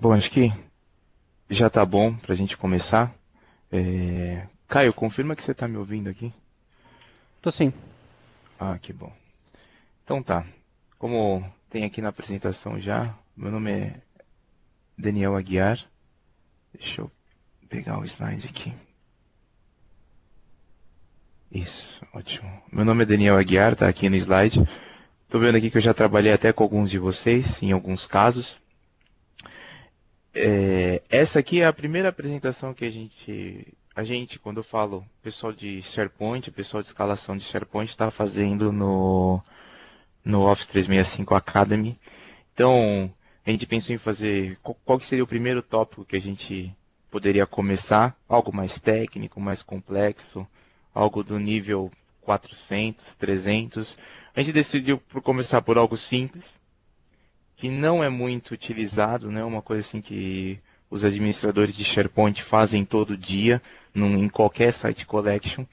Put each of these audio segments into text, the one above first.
Bom, acho que já tá bom para a gente começar. Caio, confirma que você está me ouvindo aqui. Tô sim. Ah, que bom. Então tá. Como tem aqui na apresentação já, meu nome é Daniel Aguiar. Deixa eu pegar o slide aqui. Isso, ótimo. Meu nome é Daniel Aguiar, tá aqui no slide. Tô vendo aqui que eu já trabalhei até com alguns de vocês, em alguns casos. Essa aqui é a primeira apresentação que a gente, quando eu falo pessoal de SharePoint, pessoal de escalação de SharePoint, está fazendo no Office 365 Academy. Então, a gente pensou em fazer, qual que seria o primeiro tópico que a gente poderia começar? Algo mais técnico, mais complexo, algo do nível 400, 300. A gente decidiu por começar por algo simples, que não é muito utilizado, né? Uma coisa assim que os administradores de SharePoint fazem todo dia, em qualquer site collection.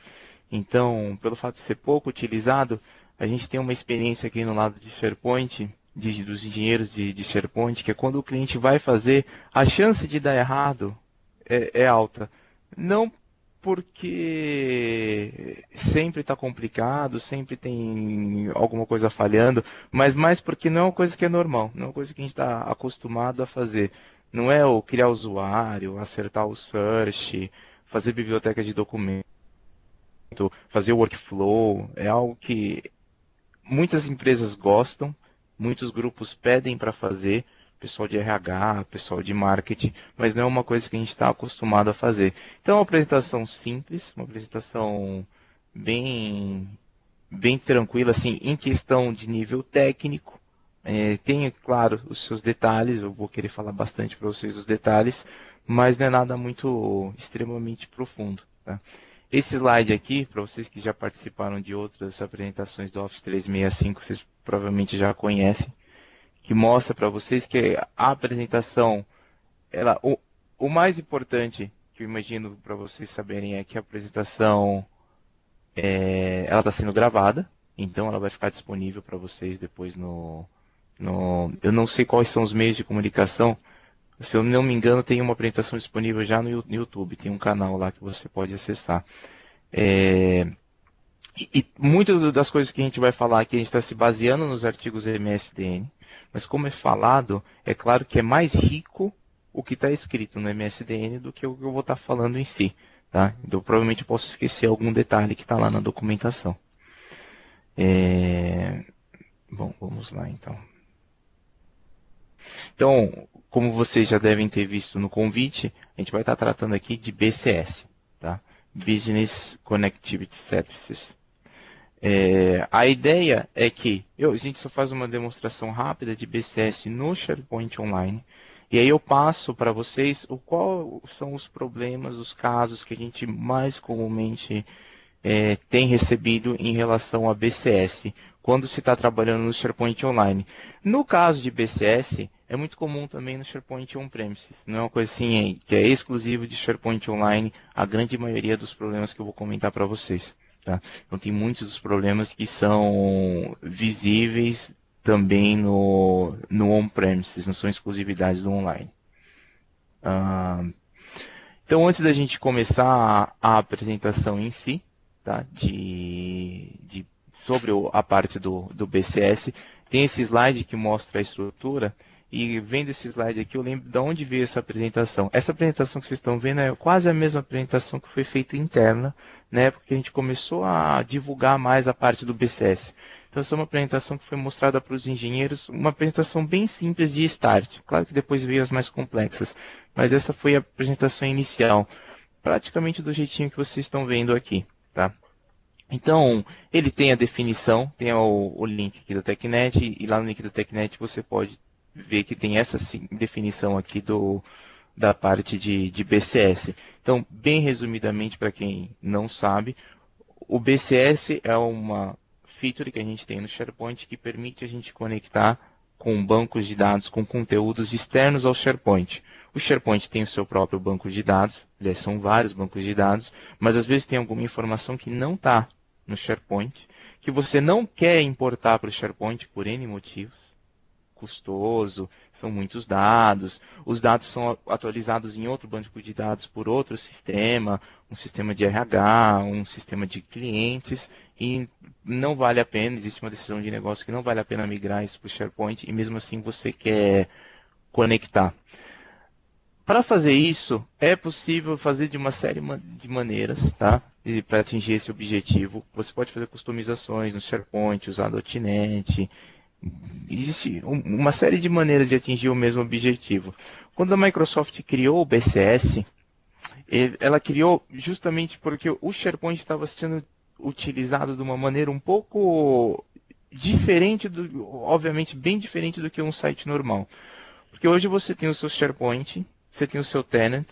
Então, pelo fato de ser pouco utilizado, a gente tem uma experiência aqui no lado de SharePoint, dos engenheiros de SharePoint, que é quando o cliente vai fazer, a chance de dar errado é alta. Não porque sempre está complicado, sempre tem alguma coisa falhando, mas mais porque não é uma coisa que é normal, não é uma coisa que a gente está acostumado a fazer. Não é o criar usuário, acertar o search, fazer biblioteca de documentos, fazer workflow, é algo que muitas empresas gostam, muitos grupos pedem para fazer, pessoal de RH, pessoal de marketing, mas não é uma coisa que a gente está acostumado a fazer. Então, é uma apresentação simples, uma apresentação bem, bem tranquila, assim, em questão de nível técnico. Tem, claro, os seus detalhes, eu vou querer falar bastante para vocês os detalhes, mas não é nada muito extremamente profundo. Tá? Esse slide aqui, para vocês que já participaram de outras apresentações do Office 365, vocês provavelmente já conhecem, que mostra para vocês que a apresentação, ela, o mais importante que eu imagino para vocês saberem é que a apresentação ela está sendo gravada, então ela vai ficar disponível para vocês depois eu não sei quais são os meios de comunicação. Se eu não me engano, tem uma apresentação disponível já no YouTube, tem um canal lá que você pode acessar. É, e muitas das coisas que a gente vai falar aqui, a gente está se baseando nos artigos MSDN, mas como é falado, é claro que é mais rico o que está escrito no MSDN do que o que eu vou estar falando em si. Tá? Então, provavelmente eu posso esquecer algum detalhe que está lá na documentação. É, Bom, vamos lá então. Então, como vocês já devem ter visto no convite, a gente vai estar tratando aqui de BCS, tá? Business Connectivity Services. A ideia é que a gente só faz uma demonstração rápida de BCS no SharePoint Online, e aí eu passo para vocês qual são os problemas, os casos que a gente mais comumente tem recebido em relação a BCS, quando se está trabalhando no SharePoint Online. No caso de BCS, é muito comum também no SharePoint On-Premises. Não é uma coisa assim que é exclusivo de SharePoint Online, a grande maioria dos problemas que eu vou comentar para vocês. Tá? Então tem muitos dos problemas que são visíveis também no on-premises, não são exclusividades do online. Ah, então, antes da gente começar a apresentação em si, tá? Sobre a parte do BCS, tem esse slide que mostra a estrutura, e vendo esse slide aqui, eu lembro de onde veio essa apresentação. Essa apresentação que vocês estão vendo é quase a mesma apresentação que foi feita interna, né? Porque a gente começou a divulgar mais a parte do BCS. Então, essa é uma apresentação que foi mostrada para os engenheiros, uma apresentação bem simples de start. Claro que depois veio as mais complexas, mas essa foi a apresentação inicial, praticamente do jeitinho que vocês estão vendo aqui, tá? Então, ele tem a definição, tem o link aqui da TechNet, e lá no link da TechNet você pode ver que tem essa definição aqui da parte de BCS. Então, bem resumidamente, para quem não sabe, o BCS é uma feature que a gente tem no SharePoint que permite a gente conectar com bancos de dados, com conteúdos externos ao SharePoint. O SharePoint tem o seu próprio banco de dados, aliás, são vários bancos de dados, mas às vezes tem alguma informação que não está no SharePoint, que você não quer importar para o SharePoint por N motivos, custoso, São muitos dados, os dados são atualizados em outro banco de dados por outro sistema, um sistema de RH, um sistema de clientes, e não vale a pena, existe uma decisão de negócio que não vale a pena migrar isso para o SharePoint, e mesmo assim você quer conectar. Para fazer isso, é possível fazer de uma série de maneiras, tá? E para atingir esse objetivo, você pode fazer customizações no SharePoint, usar .NET. Existe uma série de maneiras de atingir o mesmo objetivo. Quando a Microsoft criou o BCS, ela criou justamente porque o SharePoint estava sendo utilizado de uma maneira um pouco diferente, obviamente bem diferente do que um site normal. Porque hoje você tem o seu SharePoint, você tem o seu tenant,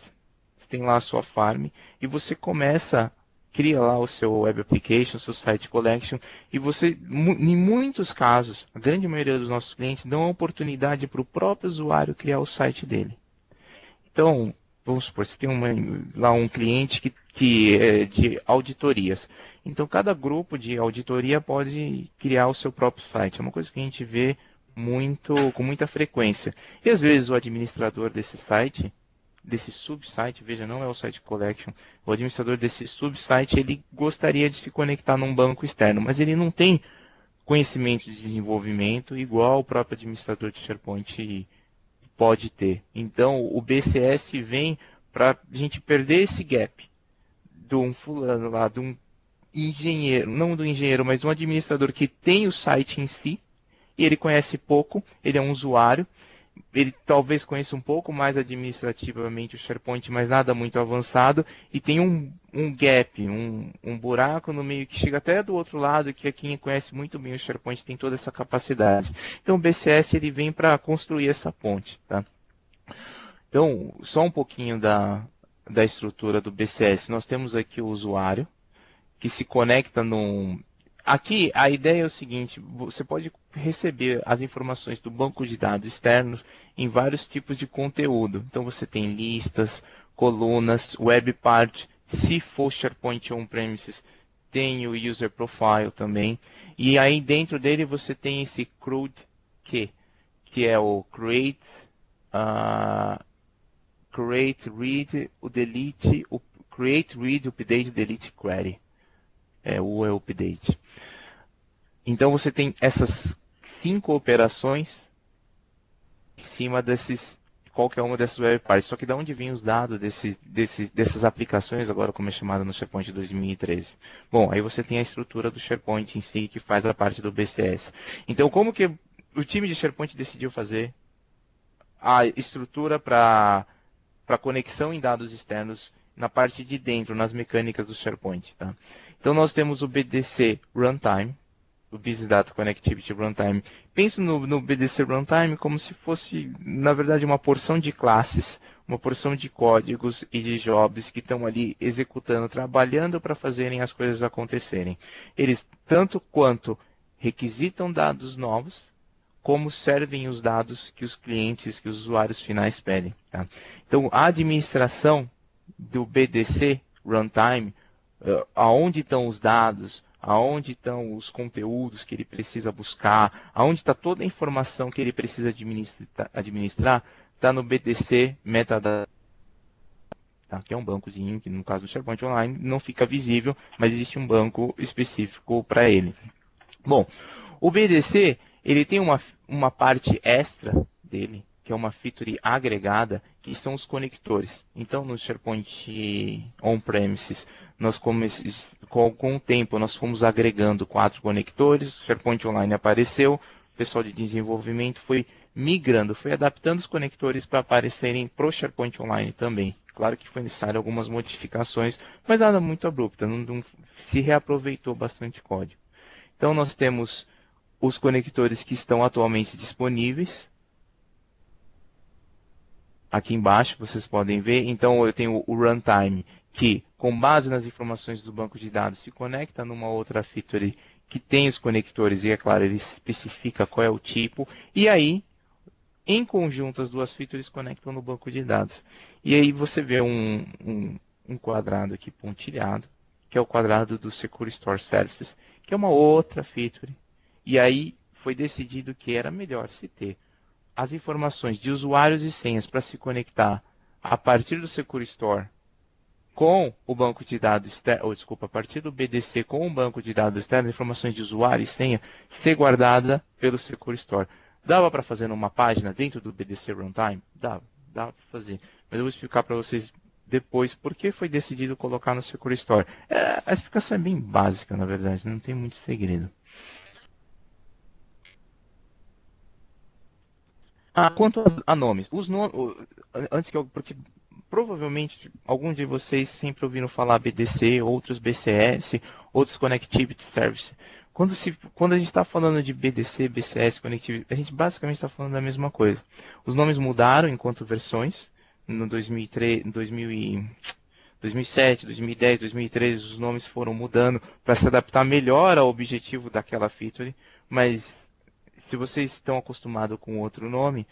você tem lá a sua farm, e você cria lá o seu web application, o seu site collection, e você, em muitos casos, a grande maioria dos nossos clientes dão a oportunidade para o próprio usuário criar o site dele. Então, vamos supor, você tem lá um cliente que é de auditorias. Então, cada grupo de auditoria pode criar o seu próprio site. É uma coisa que a gente vê com muita frequência. E às vezes o administrador desse subsite, veja, não é o site collection, o administrador desse subsite, ele gostaria de se conectar num banco externo, mas ele não tem conhecimento de desenvolvimento igual o próprio administrador de SharePoint pode ter. Então, o BCS vem para a gente perder esse gap de um fulano lá, de um engenheiro, não do engenheiro, mas de um administrador que tem o site em si, e ele conhece pouco, ele é um usuário, ele talvez conheça um pouco mais administrativamente o SharePoint, mas nada muito avançado, e tem um gap, um buraco no meio que chega até do outro lado, que é quem conhece muito bem o SharePoint tem toda essa capacidade. Então o BCS ele vem para construir essa ponte. Tá? Então, só um pouquinho da estrutura do BCS. Nós temos aqui o usuário, que se conecta num... Aqui, a ideia é o seguinte, você pode receber as informações do banco de dados externos em vários tipos de conteúdo. Então, você tem listas, colunas, web part, se for SharePoint on-premises, tem o user profile também. E aí, dentro dele, você tem esse CRUD, que é o create, read, o delete, o create, read, update, delete, query. O update. Então você tem essas 5 operações em cima qualquer uma dessas web parts. Só que de onde vêm os dados dessas aplicações, agora como é chamada no SharePoint 2013? Bom, aí você tem a estrutura do SharePoint em si, que faz a parte do BCS. Então, como que o time de SharePoint decidiu fazer a estrutura para conexão em dados externos na parte de dentro, nas mecânicas do SharePoint? Tá? Então, nós temos o BDC Runtime, o Business Data Connectivity Runtime. Penso no BDC Runtime como se fosse, na verdade, uma porção de classes, uma porção de códigos e de jobs que estão ali executando, trabalhando para fazerem as coisas acontecerem. Eles, tanto quanto requisitam dados novos, como servem os dados que os clientes, que os usuários finais pedem. Tá? Então, a administração do BDC Runtime, aonde estão os dados, aonde estão os conteúdos que ele precisa buscar, aonde está toda a informação que ele precisa administrar, está no BDC Metadata, tá? Que é um bancozinho que no caso do SharePoint Online não fica visível, mas existe um banco específico para ele. Bom, o BDC ele tem uma parte extra dele, que é uma feature agregada, que são os conectores. Então, no SharePoint On-Premises, com o tempo, nós fomos agregando 4 conectores, o SharePoint Online apareceu, o pessoal de desenvolvimento foi migrando, foi adaptando os conectores para aparecerem para o SharePoint Online também. Claro que foi necessário algumas modificações, mas nada muito abrupta, não se reaproveitou bastante código. Então, nós temos os conectores que estão atualmente disponíveis. Aqui embaixo vocês podem ver. Então eu tenho o runtime, que com base nas informações do banco de dados se conecta numa outra feature que tem os conectores e, é claro, ele especifica qual é o tipo. E aí, em conjunto, as duas features conectam no banco de dados. E aí você vê um quadrado aqui pontilhado, que é o quadrado do Secure Store Services, que é uma outra feature. E aí foi decidido que era melhor se ter as informações de usuários e senhas para se conectar a partir do Secure Store com o banco de dados externo, a partir do BDC com o banco de dados externo, informações de usuário e senha ser guardada pelo Secure Store. Dava para fazer numa página dentro do BDC Runtime? Dava para fazer. Mas eu vou explicar para vocês depois por que foi decidido colocar no Secure Store. A explicação é bem básica, na verdade, não tem muito segredo. Quanto a nomes, antes que eu, porque provavelmente alguns de vocês sempre ouviram falar BDC, outros BCS, outros Connectivity Service. Quando a gente está falando de BDC, BCS, Connectivity, a gente basicamente está falando da mesma coisa. Os nomes mudaram enquanto versões. No 2003, 2007, 2010, 2013, os nomes foram mudando para se adaptar melhor ao objetivo daquela feature, mas se vocês estão acostumados com outro nome,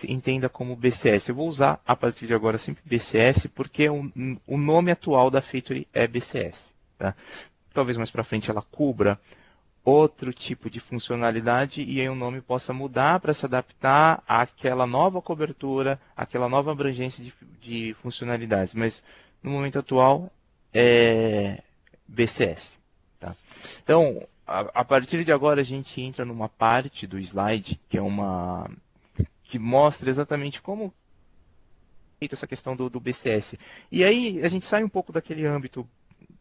entenda como BCS. Eu vou usar a partir de agora sempre BCS, porque o nome atual da feature é BCS. Tá? Talvez mais para frente ela cubra outro tipo de funcionalidade e aí o nome possa mudar para se adaptar àquela nova cobertura, àquela nova abrangência de funcionalidades. Mas no momento atual é BCS. Tá? Então, a partir de agora a gente entra numa parte do slide que mostra exatamente como é essa questão do BCS. E aí a gente sai um pouco daquele âmbito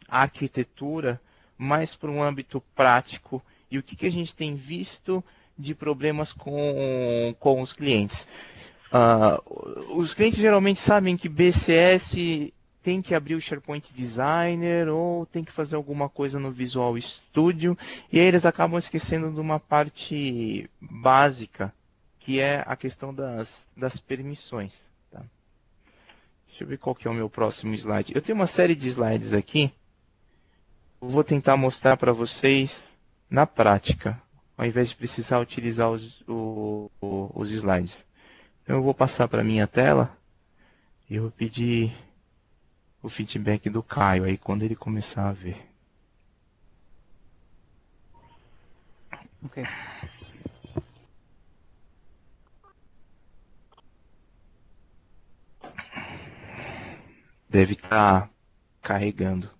arquitetura, mais para um âmbito prático e o que a gente tem visto de problemas com os clientes. Os clientes geralmente sabem que BCS tem que abrir o SharePoint Designer ou tem que fazer alguma coisa no Visual Studio e aí eles acabam esquecendo de uma parte básica, que é a questão das permissões. Tá? Deixa eu ver qual que é o meu próximo slide. Eu tenho uma série de slides aqui. Eu vou tentar mostrar para vocês na prática, ao invés de precisar utilizar os slides. Então eu vou passar para a minha tela e eu vou pedir o feedback do Caio aí quando ele começar a ver. Ok. Deve estar carregando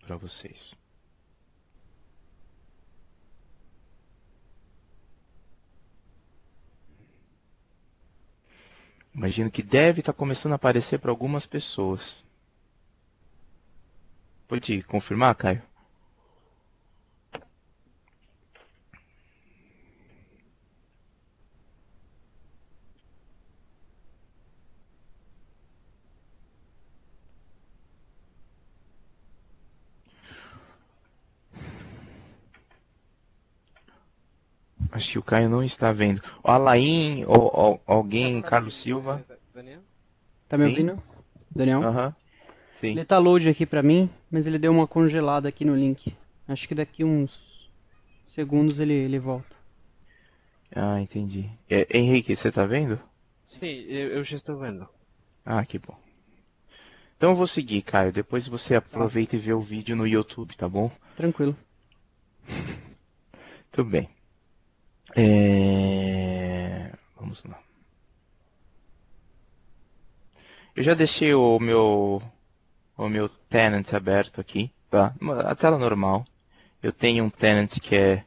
para vocês. Imagino que deve estar começando a aparecer para algumas pessoas. Pode confirmar, Caio? Acho que o Caio não está vendo. O Alain ou alguém, Carlos Silva. Daniel? Tá me Sim. ouvindo, Daniel? Aham. Sim. Ele tá load aqui pra mim, mas ele deu uma congelada aqui no link. Acho que daqui uns segundos ele volta. Entendi. Henrique, você está vendo? Sim, eu já estou vendo. Que bom. Então eu vou seguir, Caio. Depois você aproveita e vê o vídeo no YouTube, tá bom? Tranquilo. Tudo bem. Vamos lá. Eu já deixei o meu tenant aberto aqui, tá? A tela normal. Eu tenho um tenant que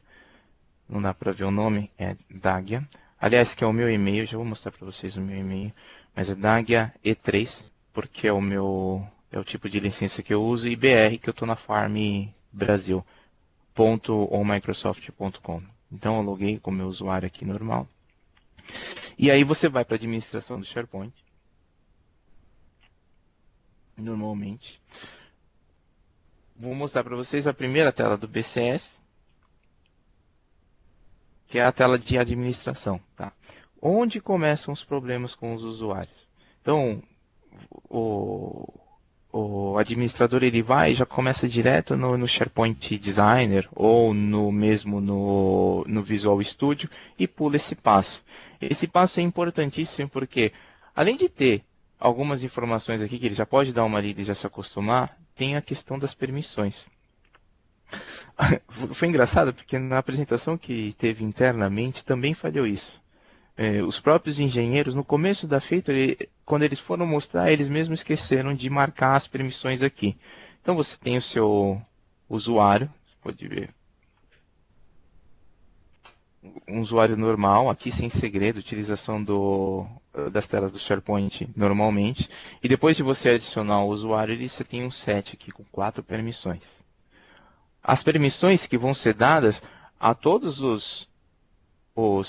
não dá para ver o nome, é Dagia. Aliás, que é o meu e-mail, já vou mostrar para vocês o meu e-mail. Mas é Dagia E3, porque é o tipo de licença que eu uso, e BR, que eu estou na Farm Brasil, .onmicrosoft.com. Então eu loguei com o meu usuário aqui normal. E aí você vai para a administração do SharePoint. Normalmente. Vou mostrar para vocês a primeira tela do BCS, que é a tela de administração. Tá? Onde começam os problemas com os usuários? Então, o administrador ele vai e já começa direto no SharePoint Designer ou mesmo no Visual Studio e pula esse passo. Esse passo é importantíssimo porque, além de ter algumas informações aqui que ele já pode dar uma lida e já se acostumar, tem a questão das permissões. Foi engraçado porque na apresentação que teve internamente também falhou isso. Os próprios engenheiros, no começo da feita, quando eles foram mostrar, eles mesmos esqueceram de marcar as permissões aqui. Então você tem o seu usuário, você pode ver, um usuário normal, aqui sem segredo, utilização das telas do SharePoint normalmente. E depois de você adicionar o usuário, você tem um set aqui com 4 permissões. As permissões que vão ser dadas a todos os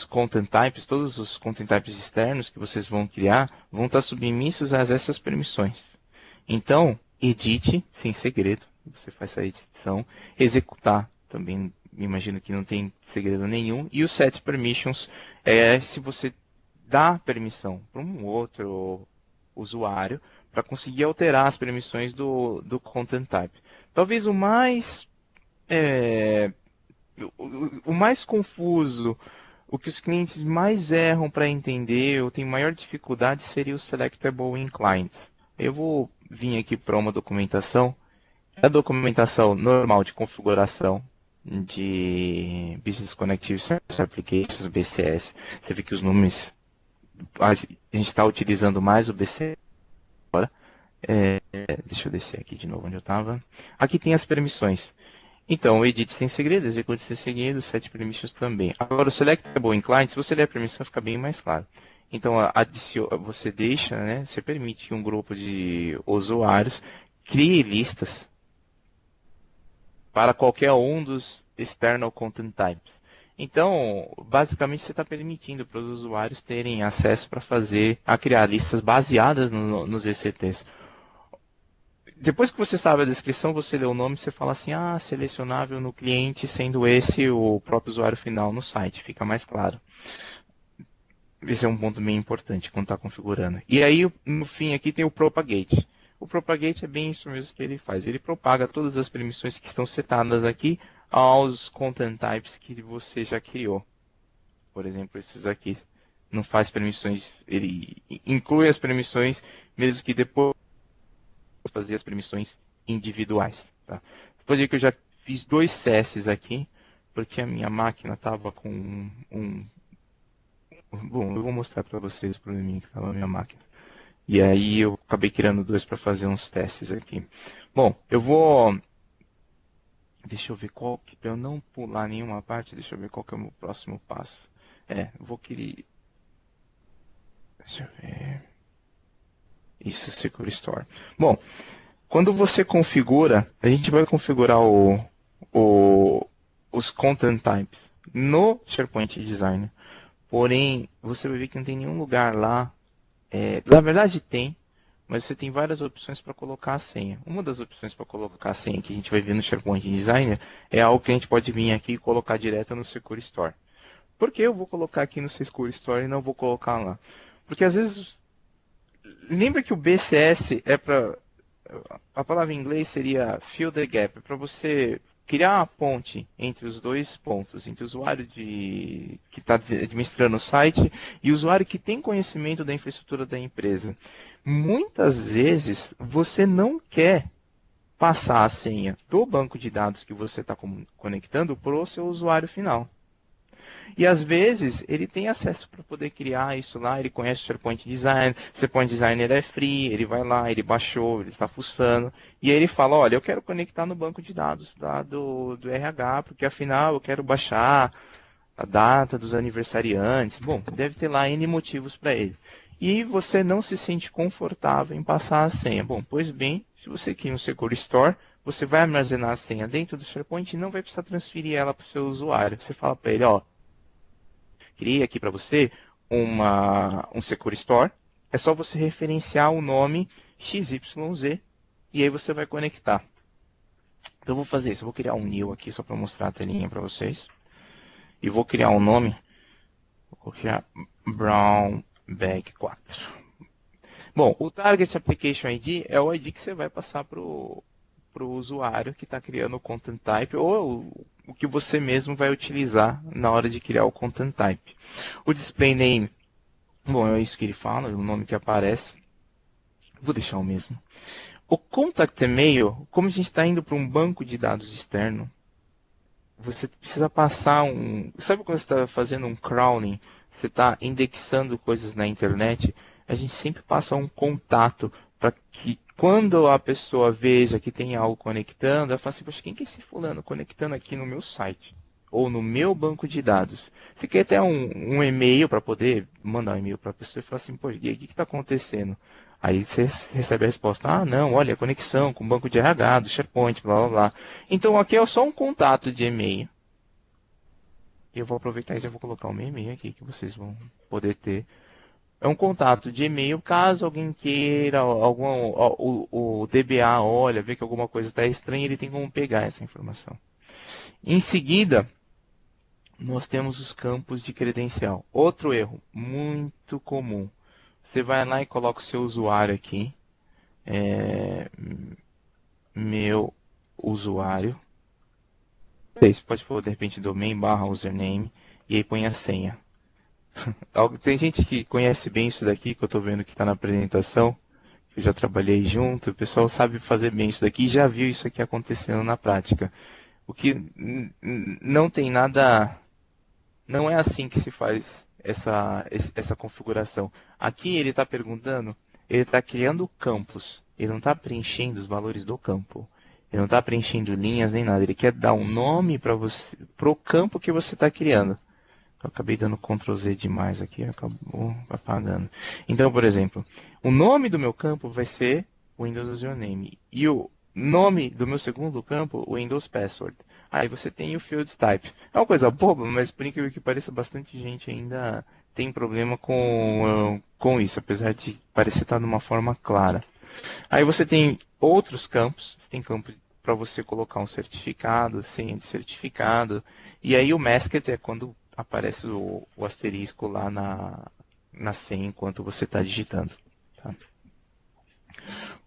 content types, todos os content types externos que vocês vão criar, vão estar submissos a essas permissões. Então, edite sem segredo, você faz essa edição, executar também, me imagino que não tem segredo nenhum, e o set permissions é se você dá permissão para um outro usuário para conseguir alterar as permissões do content type. Talvez é, o mais confuso, o que os clientes mais erram para entender, ou têm maior dificuldade, seria o Selectable in Client. Eu vou vir aqui para uma documentação, a documentação normal de configuração de Business Connective Service Applications, BCS. Você vê que os nomes, a gente está utilizando mais o BCS agora. Deixa eu descer aqui de novo onde eu estava. Aqui tem as permissões. Então, o edit sem segredo, execute sem segredo, set permissions também. Agora, o selectable in client, se você der a permissão, fica bem mais claro. Então, você deixa, né, você permite que um grupo de usuários crie listas para qualquer um dos external content types. Então, basicamente, você está permitindo para os usuários terem acesso a criar listas baseadas nos ECTs. Depois que você sabe a descrição, você lê o nome, você fala assim, selecionável no cliente, sendo esse o próprio usuário final no site, fica mais claro. Esse é um ponto bem importante quando está configurando. E aí, no fim, aqui tem o propagate. O propagate é bem isso mesmo que ele faz. Ele propaga todas as permissões que estão setadas aqui aos content types que você já criou. Por exemplo, esses aqui não faz permissões, ele inclui as permissões, mesmo que depois fazer as permissões individuais. Tá? Você pode ver que eu já fiz 2 tests aqui, porque a minha máquina estava com Bom, eu vou mostrar para vocês o probleminha que estava na minha máquina. E aí eu acabei criando 2 para fazer uns testes aqui. Bom, deixa eu ver para eu não pular nenhuma parte, deixa eu ver qual que é o meu próximo passo. Vou querer... Deixa eu ver... Isso, Secure Store. Bom, quando você configura, a gente vai configurar os content types no SharePoint Designer. Porém, você vai ver que não tem nenhum lugar lá. Na verdade tem, mas você tem várias opções para colocar a senha. Uma das opções para colocar a senha que a gente vai ver no SharePoint Designer é algo que a gente pode vir aqui e colocar direto no Secure Store. Por que eu vou colocar aqui no Secure Store e não vou colocar lá? Porque às vezes... Lembra que o BCS é para... A palavra em inglês seria fill the gap, para você criar uma ponte entre os 2 pontos, entre o usuário que está administrando o site e o usuário que tem conhecimento da infraestrutura da empresa. Muitas vezes você não quer passar a senha do banco de dados que você está conectando para o seu usuário final. E às vezes ele tem acesso para poder criar isso lá, ele conhece o SharePoint Design, o SharePoint Designer é free, ele vai lá, ele baixou, ele está fuçando, e aí ele fala, olha, eu quero conectar no banco de dados do RH, porque afinal eu quero baixar a data dos aniversariantes. Bom, deve ter lá N motivos para ele. E você não se sente confortável em passar a senha. Bom, pois bem, se você cria um Secure Store, você vai armazenar a senha dentro do SharePoint e não vai precisar transferir ela para o seu usuário. Você fala para ele, criei aqui para você um Secure Store. É só você referenciar o nome XYZ e aí você vai conectar. Então eu vou fazer isso. Eu vou criar um new aqui só para mostrar a telinha para vocês. E vou criar um nome. Vou criar Brown Bag 4. Bom, o Target Application ID é o ID que você vai passar para o usuário que está criando o Content Type ou o que você mesmo vai utilizar na hora de criar o Content Type. O Display Name, bom, é isso que ele fala, o nome que aparece. Vou deixar o mesmo. O Contact Email, como a gente está indo para um banco de dados externo, você precisa passar um... Sabe quando você está fazendo um crawling, você está indexando coisas na internet, a gente sempre passa um contato para que quando a pessoa veja que tem algo conectando, ela fala assim, poxa, quem que é esse fulano conectando aqui no meu site? Ou no meu banco de dados? Você quer até um e-mail para poder mandar um e-mail para a pessoa e falar assim, poxa, o que está acontecendo? Aí você recebe a resposta, ah, não, olha, conexão com o banco de RH, do SharePoint, blá, blá, blá. Então aqui é só um contato de e-mail. E eu vou aproveitar e já vou colocar o meu e-mail aqui, que vocês vão poder ter. É um contato de e-mail, caso alguém queira, o DBA olha, vê que alguma coisa está estranha, ele tem como pegar essa informação. Em seguida, nós temos os campos de credencial. Outro erro muito comum. Você vai lá e coloca o seu usuário aqui. Meu usuário. Você pode pôr de repente domain barra username e aí põe a senha. Tem gente que conhece bem isso daqui que eu estou vendo que está na apresentação. Eu já trabalhei junto, o pessoal sabe fazer bem isso daqui e já viu isso aqui acontecendo na prática. O que não tem nada, não é assim que se faz essa configuração. Aqui ele está perguntando, ele está criando campos, ele não está preenchendo os valores do campo. Ele não está preenchendo linhas nem nada, ele quer dar um nome para você, para o campo que você está criando. Eu acabei dando Ctrl Z demais aqui, acabou apagando. Então, por exemplo, o nome do meu campo vai ser Windows Username. E o nome do meu segundo campo, Windows Password. Aí você tem o Field Type. É uma coisa boba, mas por incrível que pareça, bastante gente ainda tem problema com isso, apesar de parecer estar de uma forma clara. Aí você tem outros campos, tem campo para você colocar um certificado, senha de certificado, e aí o masked é quando aparece o asterisco lá na senha enquanto você está digitando. Tá?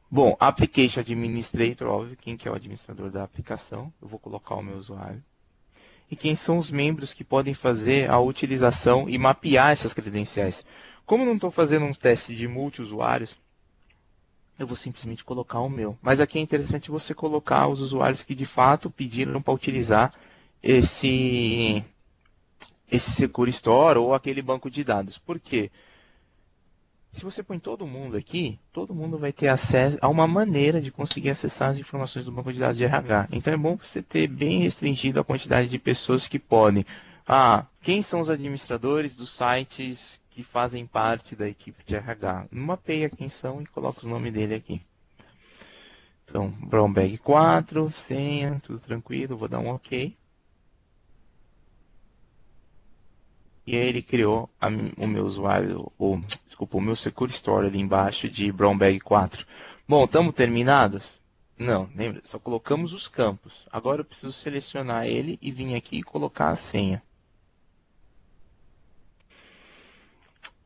Bom, Application Administrator, óbvio, quem que é o administrador da aplicação, eu vou colocar o meu usuário. E quem são os membros que podem fazer a utilização e mapear essas credenciais. Como eu não estou fazendo um teste de multi-usuários, eu vou simplesmente colocar o meu. Mas aqui é interessante você colocar os usuários que de fato pediram para utilizar esse Secure Store ou aquele banco de dados. Por quê? Se você põe todo mundo aqui, todo mundo vai ter acesso a uma maneira de conseguir acessar as informações do banco de dados de RH. Então é bom você ter bem restringido a quantidade de pessoas que podem. Ah, quem são os administradores dos sites que fazem parte da equipe de RH? Mapeia quem são e coloca o nome dele aqui. Então, Brown Bag 4, senha, tudo tranquilo, vou dar um OK. E aí ele criou o meu usuário, desculpa, o meu Secure Store ali embaixo de Brown Bag 4. Bom, estamos terminados? Não, lembra? Só colocamos os campos. Agora eu preciso selecionar ele e vir aqui e colocar a senha.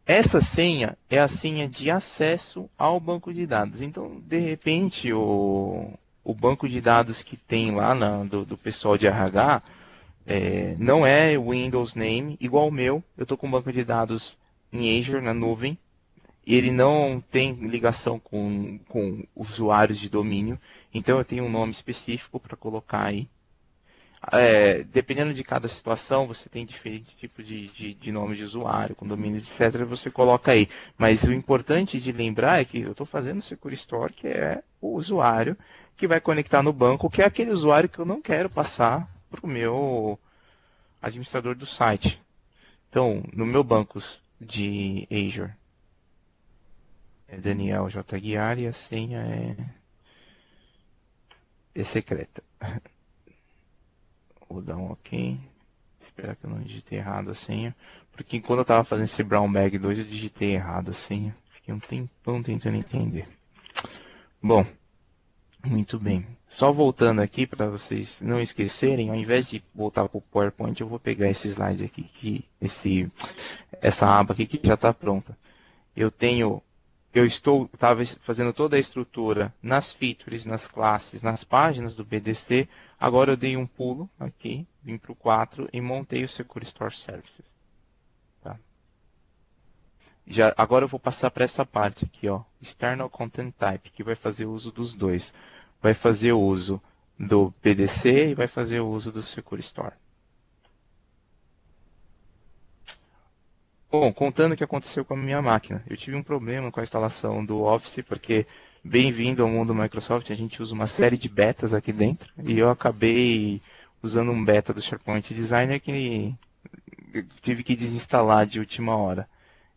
Essa senha é a senha de acesso ao banco de dados. Então, de repente, o banco de dados que tem lá do pessoal de RH não é Windows Name, igual o meu. Eu estou com um banco de dados em Azure, na nuvem. E ele não tem ligação com usuários de domínio. Então, eu tenho um nome específico para colocar aí. Dependendo de cada situação, você tem diferente tipo de nome de usuário, com domínio, etc. Você coloca aí. Mas o importante de lembrar é que eu estou fazendo o Secure Store, que é o usuário que vai conectar no banco, que é aquele usuário que eu não quero passar para o meu administrador do site. Então, no meu banco de Azure, é Daniel J. Guiar e a senha é secreta. Vou dar um OK. Espero que eu não digitei errado a senha. Porque quando eu estava fazendo esse Brown Bag 2, eu digitei errado a senha. Fiquei um tempão tentando entender. Bom, muito bem. Só voltando aqui para vocês não esquecerem, ao invés de voltar para o PowerPoint, eu vou pegar esse slide aqui, essa aba aqui que já está pronta. Estava fazendo toda a estrutura nas features, nas classes, nas páginas do BDC. Agora eu dei um pulo aqui, vim para o 4 e montei o Secure Store Services. Tá? Agora eu vou passar para essa parte aqui, ó, External Content Type, que vai fazer uso dos dois. Vai fazer uso do PDC e vai fazer o uso do Secure Store. Bom, contando o que aconteceu com a minha máquina. Eu tive um problema com a instalação do Office, porque, bem-vindo ao mundo Microsoft, a gente usa uma série de betas aqui dentro, e eu acabei usando um beta do SharePoint Designer que tive que desinstalar de última hora.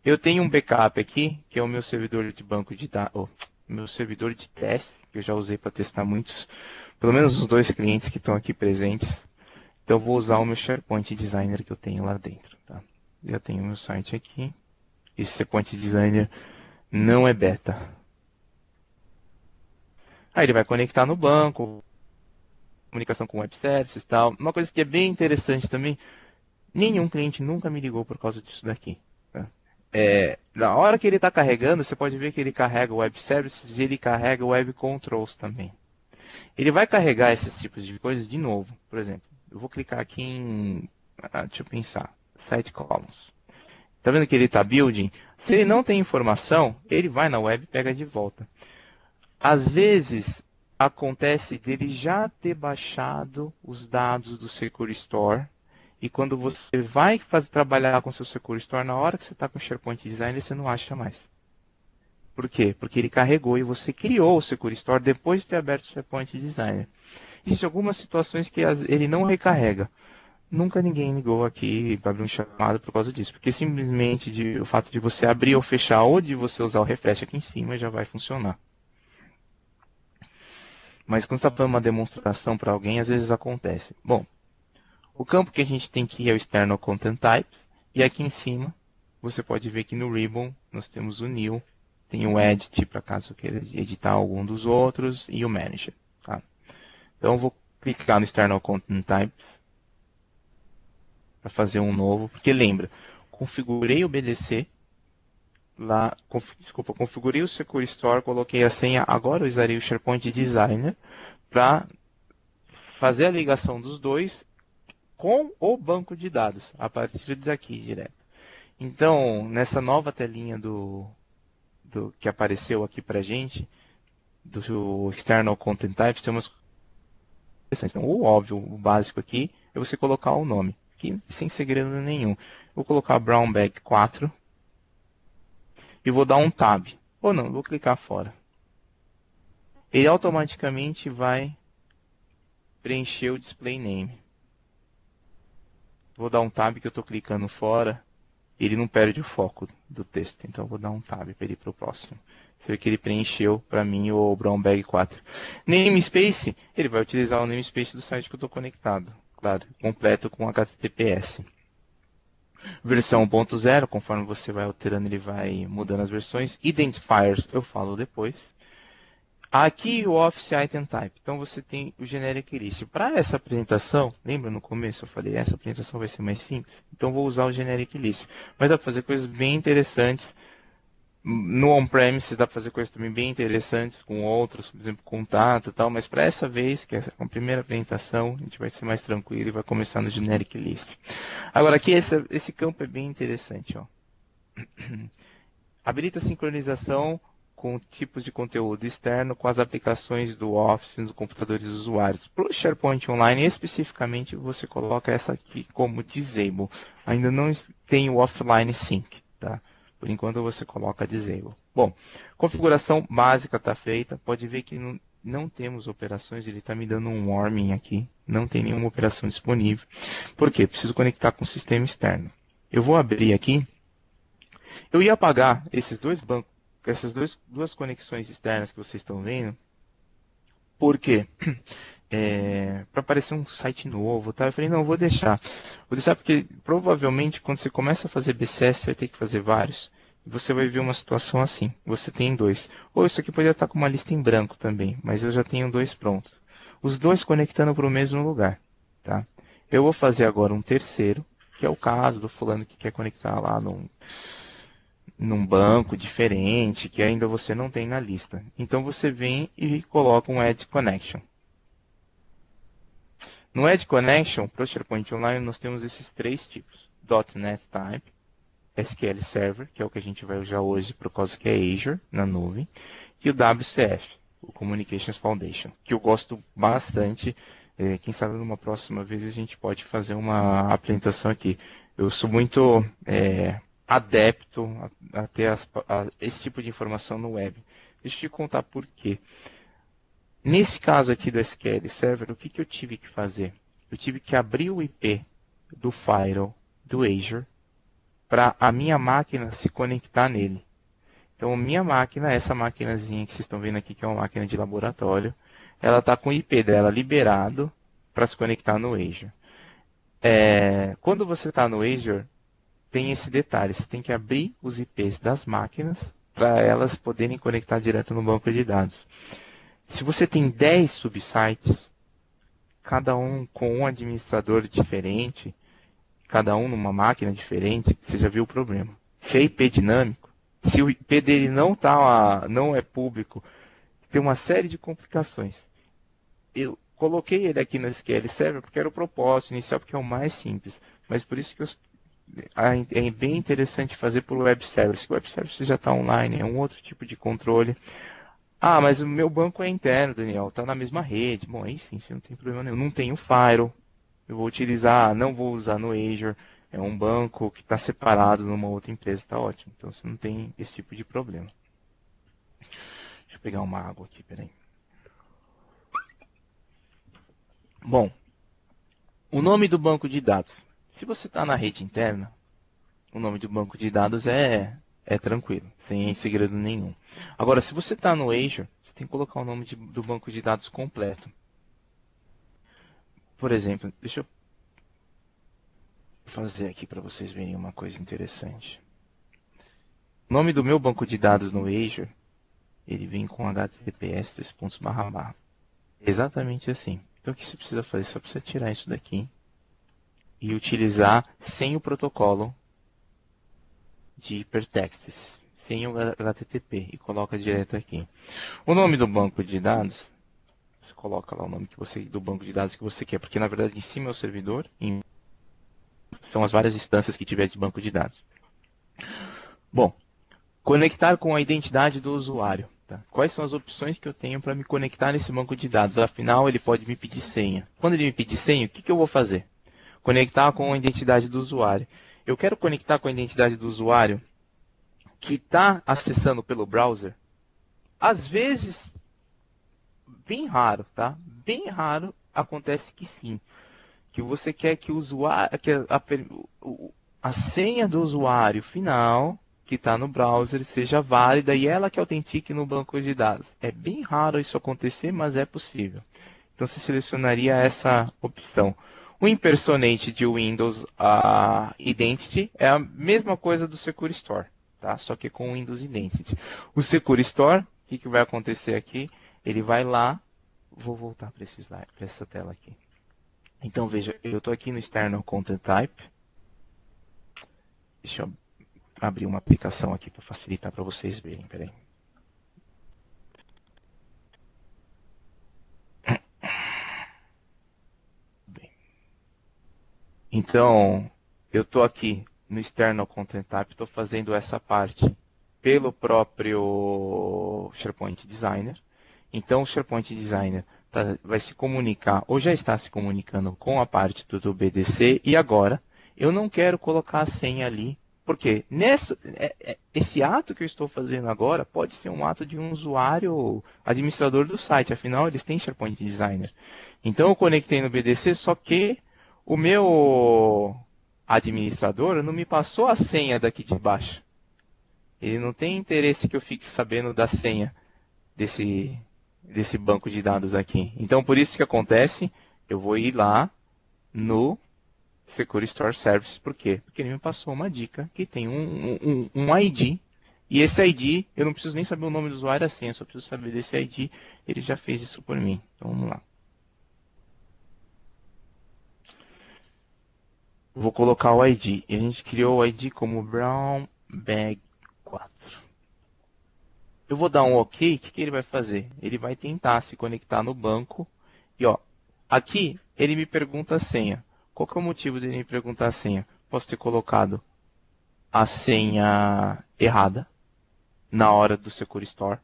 Eu tenho um backup aqui, que é o meu servidor de banco de dados, meu servidor de teste, que eu já usei para testar muitos, pelo menos os 2 clientes que estão aqui presentes. Então eu vou usar o meu SharePoint Designer que eu tenho lá dentro. Tá? Já tenho o meu site aqui. Esse SharePoint Designer não é beta. Aí ele vai conectar no banco, comunicação com web services e tal. Uma coisa que é bem interessante também, nenhum cliente nunca me ligou por causa disso daqui. Tá? Na hora que ele está carregando, você pode ver que ele carrega o web services e ele carrega o web controls também. Ele vai carregar esses tipos de coisas de novo. Por exemplo, eu vou clicar aqui em, deixa eu pensar, site columns. Tá vendo que ele está building? Se ele não tem informação, ele vai na web e pega de volta. Às vezes, acontece dele já ter baixado os dados do Secure Store e quando você vai trabalhar com seu Secure Store, na hora que você está com o SharePoint Designer, você não acha mais. Por quê? Porque ele carregou e você criou o Secure Store depois de ter aberto o SharePoint Designer. Existem algumas situações que ele não recarrega. Nunca ninguém ligou aqui para abrir um chamado por causa disso, porque simplesmente o fato de você abrir ou fechar ou de você usar o refresh aqui em cima já vai funcionar. Mas quando você está fazendo uma demonstração para alguém, às vezes acontece. Bom, o campo que a gente tem aqui é o External Content Types, e aqui em cima você pode ver que no Ribbon nós temos o New, tem o Edit para caso eu queira editar algum dos outros, e o Manager. Tá? Então eu vou clicar no External Content Types para fazer um novo, porque lembra, configurei o BDC, configurei o Secure Store, coloquei a senha, agora eu usarei o SharePoint Designer para fazer a ligação dos dois com o banco de dados, a partir daqui direto. Então, nessa nova telinha que apareceu aqui para a gente, do External Content Types, tem umas interessantes. Então, o óbvio, o básico aqui, é você colocar o nome, aqui, sem segredo nenhum. Vou colocar Brown Bag 4 e vou dar um Tab. Ou não, vou clicar fora. Ele automaticamente vai preencher o display name. Vou dar um Tab que eu estou clicando fora. Ele não perde o foco do texto. Então, vou dar um Tab para ele ir para o próximo. Você vê que ele preencheu para mim o Brown Bag 4. Namespace, ele vai utilizar o namespace do site que eu estou conectado. Claro, completo com HTTPS. Versão 1.0, conforme você vai alterando, ele vai mudando as versões. Identifiers, eu falo depois. Aqui o Office Item Type. Então você tem o Generic List. Para essa apresentação, lembra no começo eu falei, essa apresentação vai ser mais simples? Então vou usar o Generic List. Mas dá para fazer coisas bem interessantes. No on-premises dá para fazer coisas também bem interessantes com outros, por exemplo, contato e tal. Mas para essa vez, que é a primeira apresentação, a gente vai ser mais tranquilo e vai começar no Generic List. Agora aqui esse campo é bem interessante. Ó. Habilita a sincronização com tipos de conteúdo externo com as aplicações do Office nos computadores dos usuários. Para o SharePoint Online, especificamente, você coloca essa aqui como Disable. Ainda não tem o Offline Sync, tá? Por enquanto você coloca Disable. Bom, configuração básica está feita. Pode ver que não temos operações, ele está me dando um warning aqui. Não tem nenhuma operação disponível. Por quê? Preciso conectar com o sistema externo. Eu vou abrir aqui. Eu ia apagar esses dois bancos, essas duas conexões externas que vocês estão vendo. Por quê? Para aparecer um site novo, tá? Eu falei, não, vou deixar. Vou deixar porque provavelmente quando você começa a fazer BCS, você vai ter que fazer vários. E você vai ver uma situação assim. Você tem dois. Ou isso aqui poderia estar com uma lista em branco também, mas eu já tenho dois prontos. Os dois conectando para o mesmo lugar, tá? Eu vou fazer agora um terceiro, que é o caso do fulano que quer conectar lá num banco diferente, que ainda você não tem na lista. Então você vem e coloca um Add Connection. No Add Connection, para o SharePoint Online, nós temos esses três tipos. .NET Type, SQL Server, que é o que a gente vai usar hoje por causa que é Azure, na nuvem, e o WCF. o Communications Foundation, que eu gosto bastante. Quem sabe numa próxima vez a gente pode fazer uma apresentação aqui. Eu sou muito adepto a ter esse tipo de informação no web. Deixa eu te contar por quê. Nesse caso aqui do SQL Server, o que eu tive que fazer? Eu tive que abrir o IP do firewall do Azure para a minha máquina se conectar nele. Então, minha máquina, essa maquinazinha que vocês estão vendo aqui, que é uma máquina de laboratório, ela está com o IP dela liberado para se conectar no Azure. Quando você está no Azure, tem esse detalhe, você tem que abrir os IPs das máquinas para elas poderem conectar direto no banco de dados. Se você tem 10 subsites, cada um com um administrador diferente, cada um numa máquina diferente, você já viu o problema. Se é IP dinâmico, se o IP dele não é público, tem uma série de complicações. Eu coloquei ele aqui no SQL Server porque era o propósito inicial, porque é o mais simples. Mas por isso que é bem interessante fazer por Web Service. O Web Service já está online, é um outro tipo de controle. Ah, mas o meu banco é interno, Daniel, está na mesma rede. Bom, aí sim, você não tem problema nenhum. Não tenho firewall. Eu vou utilizar, não vou usar no Azure. É um banco que está separado numa outra empresa, está ótimo. Então você não tem esse tipo de problema. Deixa eu pegar uma água aqui, peraí. Bom, o nome do banco de dados. Se você está na rede interna, o nome do banco de dados é tranquilo, sem segredo nenhum. Agora, se você está no Azure, você tem que colocar o nome do banco de dados completo. Por exemplo, deixa eu fazer aqui para vocês verem uma coisa interessante. O nome do meu banco de dados no Azure, ele vem com https //. Exatamente assim. Então o que você precisa fazer? Só precisa tirar isso daqui e utilizar sem o protocolo de hypertexts, sem o HTTP, e coloca direto aqui. O nome do banco de dados, você coloca lá o nome do banco de dados que você quer, porque na verdade em cima é o servidor, são as várias instâncias que tiver de banco de dados. Bom, conectar com a identidade do usuário. Tá? Quais são as opções que eu tenho para me conectar nesse banco de dados? Afinal, ele pode me pedir senha. Quando ele me pedir senha, o que eu vou fazer? Conectar com a identidade do usuário. Eu quero conectar com a identidade do usuário que está acessando pelo browser. Às vezes, bem raro, tá? Bem raro acontece que sim. Que você quer que o usuário, que a senha do usuário final que está no browser seja válida e ela que autentique no banco de dados. É bem raro isso acontecer, mas é possível. Então você selecionaria essa opção. O impersonate de Windows Identity é a mesma coisa do Secure Store, tá? Só que com Windows Identity. O Secure Store, o que vai acontecer aqui? Ele vai lá, vou voltar para esse slide, para essa tela aqui. Então veja, eu estou aqui no External Content Type. Deixa eu abrir uma aplicação aqui para facilitar para vocês verem. Peraí. Bem. Então, eu estou aqui no External Content Type, estou fazendo essa parte pelo próprio SharePoint Designer. Então, o SharePoint Designer vai se comunicar, ou já está se comunicando com a parte do BDC, e agora eu não quero colocar a senha ali, porque esse ato que eu estou fazendo agora pode ser um ato de um usuário administrador do site, afinal eles têm SharePoint Designer. Então eu conectei no BDC, só que o meu administrador não me passou a senha daqui de baixo. Ele não tem interesse que eu fique sabendo da senha desse banco de dados aqui. Então, por isso que acontece, eu vou ir lá no Secure Store Service. Por quê? Porque ele me passou uma dica que tem um ID, e esse ID, eu não preciso nem saber o nome do usuário assim, eu só preciso saber desse ID, ele já fez isso por mim. Então, vamos lá. Vou colocar o ID. A gente criou o ID como Brown Bag 4. Eu vou dar um OK, o que ele vai fazer? Ele vai tentar se conectar no banco. E ó, aqui ele me pergunta a senha. Qual que é o motivo dele me perguntar a senha? Posso ter colocado a senha errada na hora do Secure Store.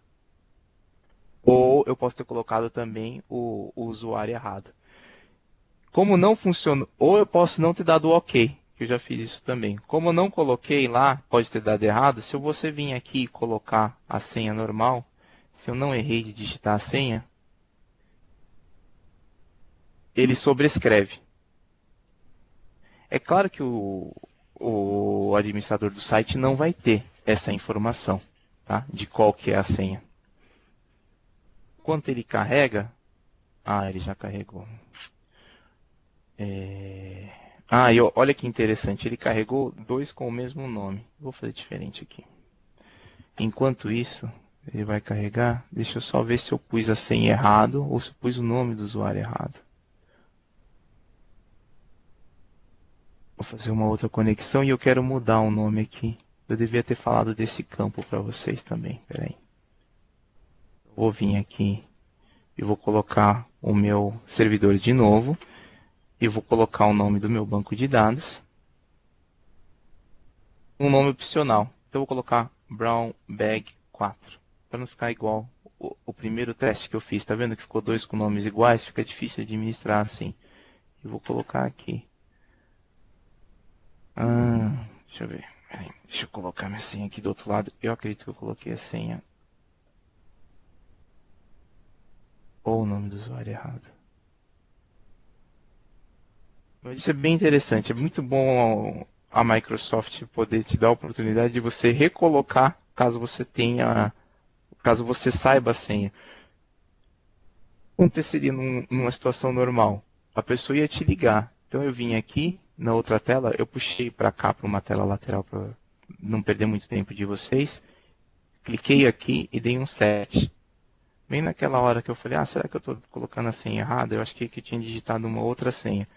Ou eu posso ter colocado também o usuário errado. Como não funciona, ou eu posso não ter dado o OK, que eu já fiz isso também. Como eu não coloquei lá, pode ter dado errado. Se você vir aqui e colocar a senha normal, se eu não errei de digitar a senha, ele sobrescreve. É claro que o administrador do site não vai ter essa informação, tá? De qual que é a senha. Quando ele carrega, ele já carregou. E olha que interessante, ele carregou dois com o mesmo nome. Vou fazer diferente aqui. Enquanto isso, ele vai carregar. Deixa eu só ver se eu pus a senha errado ou se eu pus o nome do usuário errado. Vou fazer uma outra conexão e eu quero mudar o nome aqui. Eu devia ter falado desse campo para vocês também. Peraí. Vou vir aqui e vou colocar o meu servidor de novo. E vou colocar o nome do meu banco de dados. Um nome opcional. Então eu vou colocar Brown Bag 4. Para não ficar igual o primeiro teste que eu fiz. Tá vendo que ficou dois com nomes iguais? Fica difícil de administrar assim. Eu vou colocar aqui. Deixa eu ver. Peraí, deixa eu colocar minha senha aqui do outro lado. Eu acredito que eu coloquei a senha. Ou o nome do usuário errado. Mas isso é bem interessante. É muito bom a Microsoft poder te dar a oportunidade de você recolocar caso você saiba a senha. Aconteceria numa situação normal. A pessoa ia te ligar. Então eu vim aqui na outra tela, eu puxei para cá para uma tela lateral para não perder muito tempo de vocês. Cliquei aqui e dei um set. Bem naquela hora que eu falei, será que eu estou colocando a senha errada? Eu acho que eu tinha digitado uma outra senha.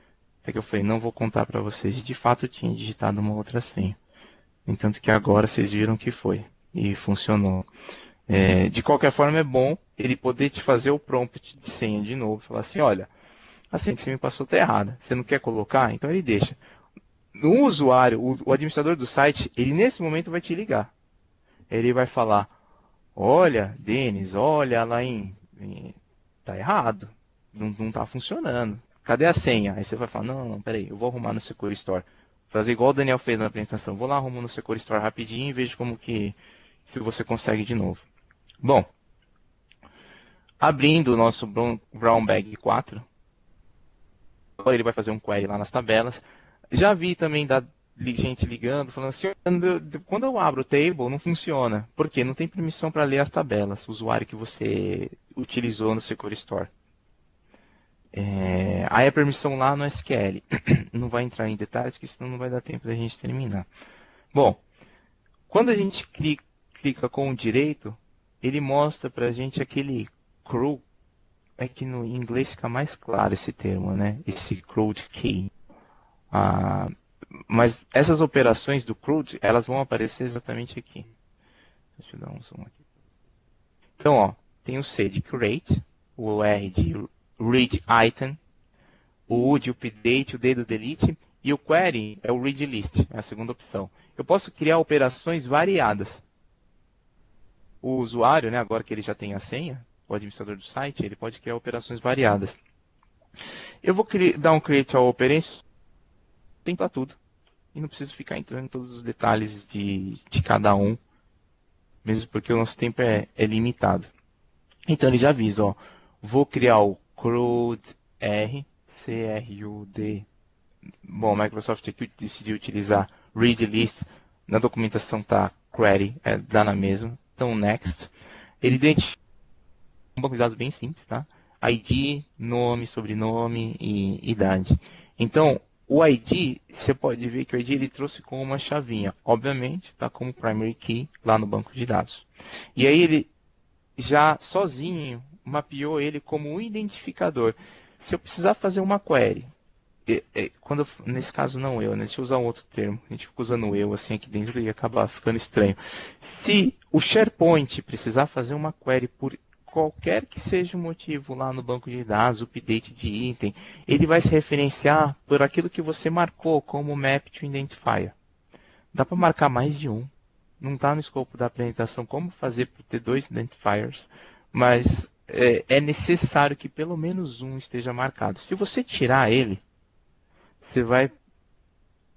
Até que eu falei, não vou contar para vocês. E de fato eu tinha digitado uma outra senha. Entanto que agora vocês viram que foi. E funcionou. De qualquer forma é bom ele poder te fazer o prompt de senha de novo. Falar assim, olha, a senha que você me passou está errada. Você não quer colocar? Então ele deixa. No usuário, o administrador do site, ele nesse momento vai te ligar. Ele vai falar, olha, Denis, olha lá tá errado. Não está funcionando. Cadê a senha? Aí você vai falar, não, peraí, eu vou arrumar no Secure Store. Fazer igual o Daniel fez na apresentação. Vou lá, arrumo no Secure Store rapidinho e vejo como que se você consegue de novo. Bom, abrindo o nosso Brown Bag 4, agora ele vai fazer um query lá nas tabelas. Já vi também gente ligando, falando assim, quando eu abro o table não funciona. Por quê? Não tem permissão para ler as tabelas, o usuário que você utilizou no Secure Store. Aí a permissão lá no SQL. Não vai entrar em detalhes, porque senão não vai dar tempo da gente terminar. Bom, quando a gente clica com o direito, ele mostra para a gente aquele CRUD. É que no inglês fica mais claro esse termo, né? Esse CRUD key. Mas essas operações do CRUD, elas vão aparecer exatamente aqui. Deixa eu dar um zoom aqui. Então, tem o C de create, o R de read item, o U de update, o D do delete, e o query é o read list, é a segunda opção. Eu posso criar operações variadas. O usuário, né, agora que ele já tem a senha, o administrador do site, ele pode criar operações variadas. Eu vou dar um create all operations, tem para tudo. E não preciso ficar entrando em todos os detalhes de cada um, mesmo porque o nosso tempo é limitado. Então ele já avisa, vou criar o CRUD R, C-R-U-D. Bom, a Microsoft aqui decidiu utilizar read list, na documentação está query, dá na mesma. Então, next. Ele identifica um banco de dados bem simples, tá? ID, nome, sobrenome e idade. Então, o ID, você pode ver que o ID ele trouxe com uma chavinha. Obviamente, está como primary key lá no banco de dados. E aí ele já sozinho mapeou ele como um identificador. Se eu precisar fazer uma query, nesse caso não eu, né? Deixa eu usar um outro termo. A gente fica usando eu assim aqui dentro e acaba ficando estranho. Se o SharePoint precisar fazer uma query por qualquer que seja o motivo lá no banco de dados, update de item, ele vai se referenciar por aquilo que você marcou como map to identifier. Dá para marcar mais de um. Não está no escopo da apresentação como fazer para ter dois identifiers, mas é necessário que pelo menos um esteja marcado. Se você tirar ele, você vai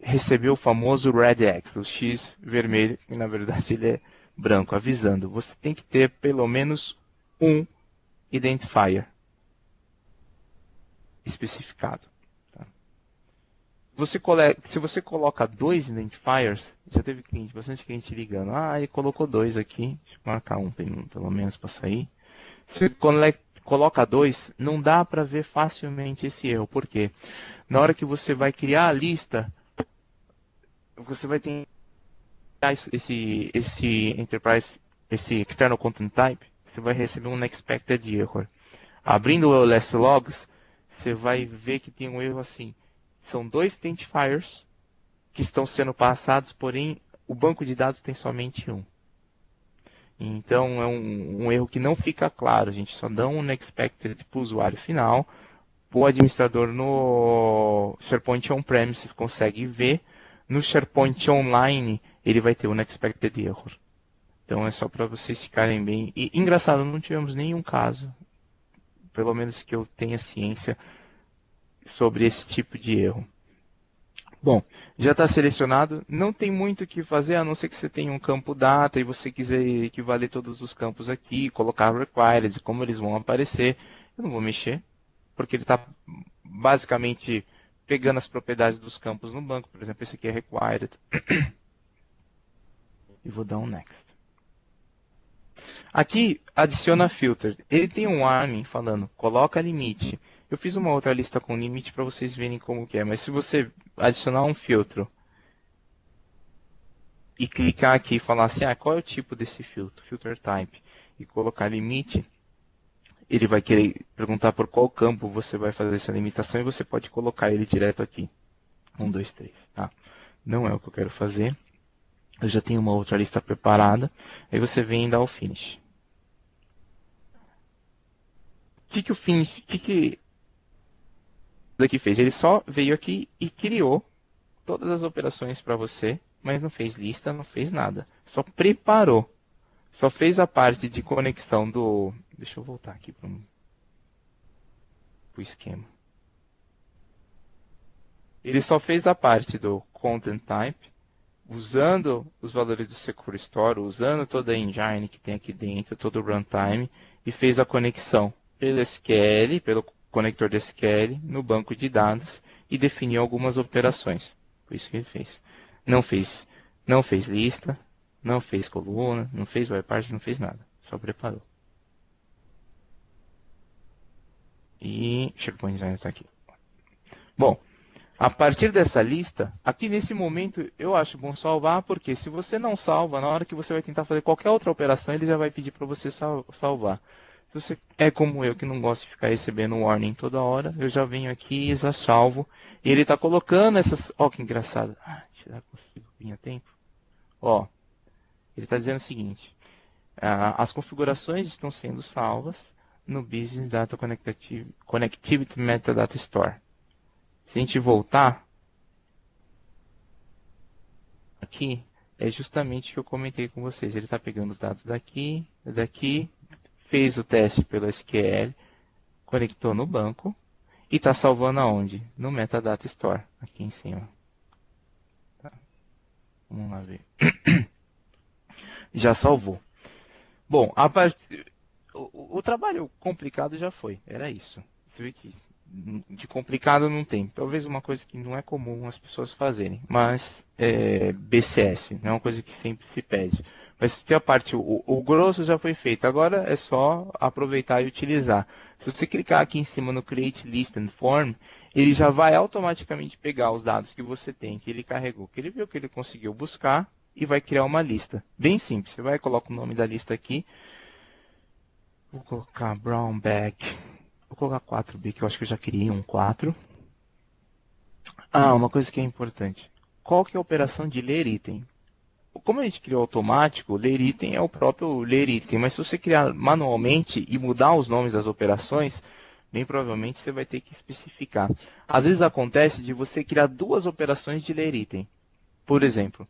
receber o famoso Red X, o X vermelho, que na verdade ele é branco, avisando. Você tem que ter pelo menos um identifier especificado. Tá? Se você coloca 2 identifiers, já teve bastante cliente ligando. Ah, ele colocou 2 aqui, deixa eu marcar um pelo menos para sair. Se coloca 2, não dá para ver facilmente esse erro. Por quê? Na hora que você vai criar a lista, você vai ter esse Enterprise, esse External Content Type, você vai receber um Unexpected Error. Abrindo o LS Logs, você vai ver que tem um erro assim. São 2 identifiers que estão sendo passados, porém o banco de dados tem somente um. Então é um erro que não fica claro. A gente só dá um Unexpected para o usuário final. O administrador no SharePoint On-Premises consegue ver. No SharePoint Online, ele vai ter um Unexpected Error. Então é só para vocês ficarem bem. E engraçado, não tivemos nenhum caso, pelo menos que eu tenha ciência, sobre esse tipo de erro. Bom, já está selecionado, não tem muito o que fazer, a não ser que você tenha um campo data e você quiser equivaler todos os campos aqui, colocar required, como eles vão aparecer. Eu não vou mexer, porque ele está basicamente pegando as propriedades dos campos no banco. Por exemplo, esse aqui é required. E vou dar um next. Aqui adiciona filter. Ele tem um warning falando, coloca limite. Eu fiz uma outra lista com limite para vocês verem como que é, mas se você adicionar um filtro e clicar aqui e falar assim, qual é o tipo desse filtro, filter type, e colocar limite, ele vai querer perguntar por qual campo você vai fazer essa limitação e você pode colocar ele direto aqui. 1, 2, 3. Tá? Não é o que eu quero fazer. Eu já tenho uma outra lista preparada. Aí você vem e dá o finish. O que o finish... O que daqui fez? Ele só veio aqui e criou todas as operações para você, mas não fez lista, não fez nada. Só preparou. Só fez a parte de conexão do... Deixa eu voltar aqui para o esquema. Ele só fez a parte do Content Type, usando os valores do Secure Store, usando toda a engine que tem aqui dentro, todo o runtime, e fez a conexão pelo SQL, pelo conector de SQL, no banco de dados, e definiu algumas operações. Foi isso que ele fez. Não fez lista, não fez coluna, não fez webpart, não fez nada. Só preparou. E SharePoint Designer está aqui. Bom, a partir dessa lista, aqui nesse momento eu acho bom salvar, porque se você não salva, na hora que você vai tentar fazer qualquer outra operação, ele já vai pedir para você salvar. Se você é como eu, que não gosta de ficar recebendo warning toda hora, eu já venho aqui e já salvo. E ele está colocando essas... Ó, que engraçado. Será que consigo vir a tempo? Ó, ele está dizendo o seguinte. As configurações estão sendo salvas no Business Data Connectivity Metadata Store. Se a gente voltar aqui, é justamente o que eu comentei com vocês. Ele está pegando os dados daqui, fez o teste pelo SQL, conectou no banco e está salvando aonde? No Metadata Store, aqui em cima. Tá. Vamos lá ver. Já salvou. Bom, o trabalho complicado já foi, era isso. Você vê que de complicado não tem. Talvez uma coisa que não é comum as pessoas fazerem, mas BCS, não é uma coisa que sempre se pede. Mas que a parte, o grosso já foi feito, agora é só aproveitar e utilizar. Se você clicar aqui em cima no Create List and Form, ele já vai automaticamente pegar os dados que você tem, que ele carregou, que ele viu que ele conseguiu buscar, e vai criar uma lista. Bem simples, você vai colocar o nome da lista aqui. Vou colocar Brown Bag. Vou colocar 4B, que eu acho que eu já criei um 4. Uma coisa que é importante. Qual que é a operação de ler item? Como a gente criou automático, ler item é o próprio ler item. Mas se você criar manualmente e mudar os nomes das operações, bem provavelmente você vai ter que especificar. Às vezes acontece de você criar duas operações de ler item. Por exemplo,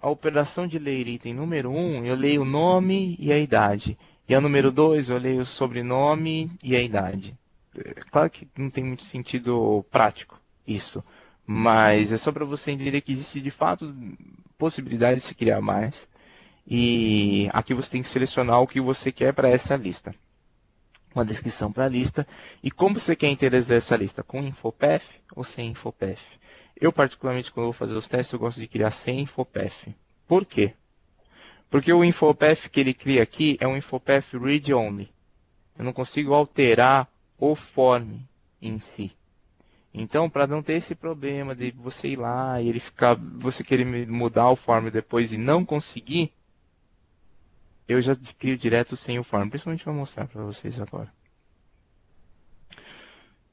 a operação de ler item número 1, eu leio o nome e a idade. E a número 2, eu olhei o sobrenome e a idade. Claro que não tem muito sentido prático isso, mas é só para você entender que existe de fato possibilidade de se criar mais. E aqui você tem que selecionar o que você quer para essa lista. Uma descrição para a lista. E como você quer interagir essa lista? Com InfoPath ou sem InfoPath? Eu, particularmente, quando vou fazer os testes, eu gosto de criar sem InfoPath. Por quê? Porque o InfoPath que ele cria aqui é um InfoPath Read Only. Eu não consigo alterar o form em si. Então, para não ter esse problema de você ir lá e ele ficar, você querer mudar o form depois e não conseguir, eu já crio direto sem o form. Principalmente vou mostrar para vocês agora.